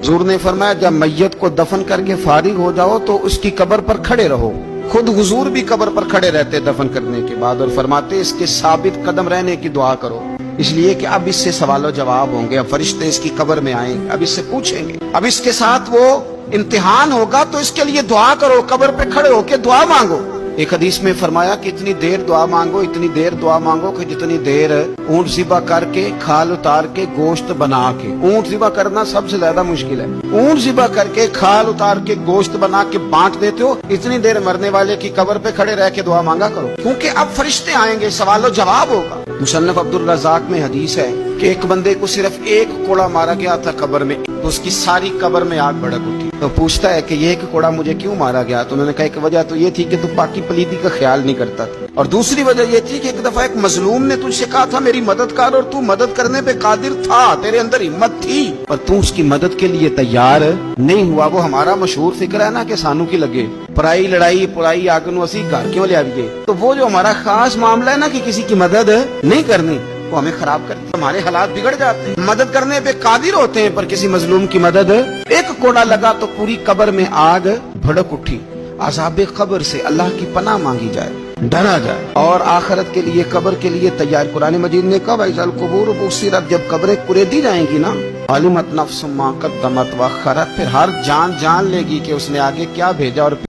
हुजूर ने फरमाया जब मैयत को दफन करके फारिग हो जाओ तो उसकी कब्र पर खड़े रहो। खुद हुजूर भी कब्र पर खड़े रहते दफन करने के बाद और फरमाते इसके साबित कदम रहने की दुआ करो, इसलिए कि अब इससे सवालो जवाब होंगे, अब फरिश्ते इसकी कब्र में आएंगे, अब इससे पूछेंगे, अब इसके साथ वो इम्तिहान होगा, तो इसके लिए दुआ करो, कब्र पे खड़े होके दुआ मांगो। एक हदीस में फरमाया कि इतनी देर दुआ मांगो, इतनी देर दुआ मांगो कि जितनी देर ऊंट ज़िबा करके खाल उतार के गोश्त बना के, ऊंट ज़िबा करना सबसे ज्यादा मुश्किल है, ऊंट ज़िबा करके खाल उतार के गोश्त बना के बांट देते हो, इतनी देर मरने वाले की कब्र पे खड़े रह के दुआ मांगा करो, क्योंकि अब फरिश्ते आएंगे, सवालो जवाब होगा। मुसन्नफ अब्दुल रज़ाक में हदीस है कि एक बंदे को सिर्फ एक कोड़ा मारा गया था कब्र में, तो उसकी सारी कब्र में आग भड़क उठी। तो पूछता है कि ये एक कोड़ा मुझे क्यों मारा गया? तो उन्होंने कहा एक वजह तो ये थी कि तू पाकी पलीदी का ख्याल नहीं करता था, और दूसरी वजह ये थी कि एक दफा एक मजलूम ने तुझसे कहा था मेरी मदद कर, और तू मदद करने पे कादिर था, तेरे अंदर हिम्मत थी, और तू उसकी मदद के लिए तैयार नहीं हुआ। वो हमारा मशहूर फिक्र है ना कि सानू की लगे पराई लड़ाई पुराई आग नू असी घर क्यों ले आइए। तो वो जो हमारा खास मामला है ना कि किसी की मदद नहीं करनी, वो हमें खराब करती है, हमारे हालात बिगड़ जाते हैं। मदद करने पे कादिर होते हैं पर किसी मजलूम की मदद, एक कोड़ा लगा तो पूरी कब्र में आग भड़क उठी। अज़ाबे कब्र से अल्लाह की पनाह मांगी जाए, डरा जाए, और आखिरत के लिए कब्र के लिए तैयार। कुरान मजीद ने कहा वैज़ल कुबूर बुसिरत, जब कब्रें कुरेदी जाएंगी ना, अलिमत नफ्सुम मा क़द्दमत व अख़रत, फिर हर जान जान लेगी कि उसने आगे क्या भेजा और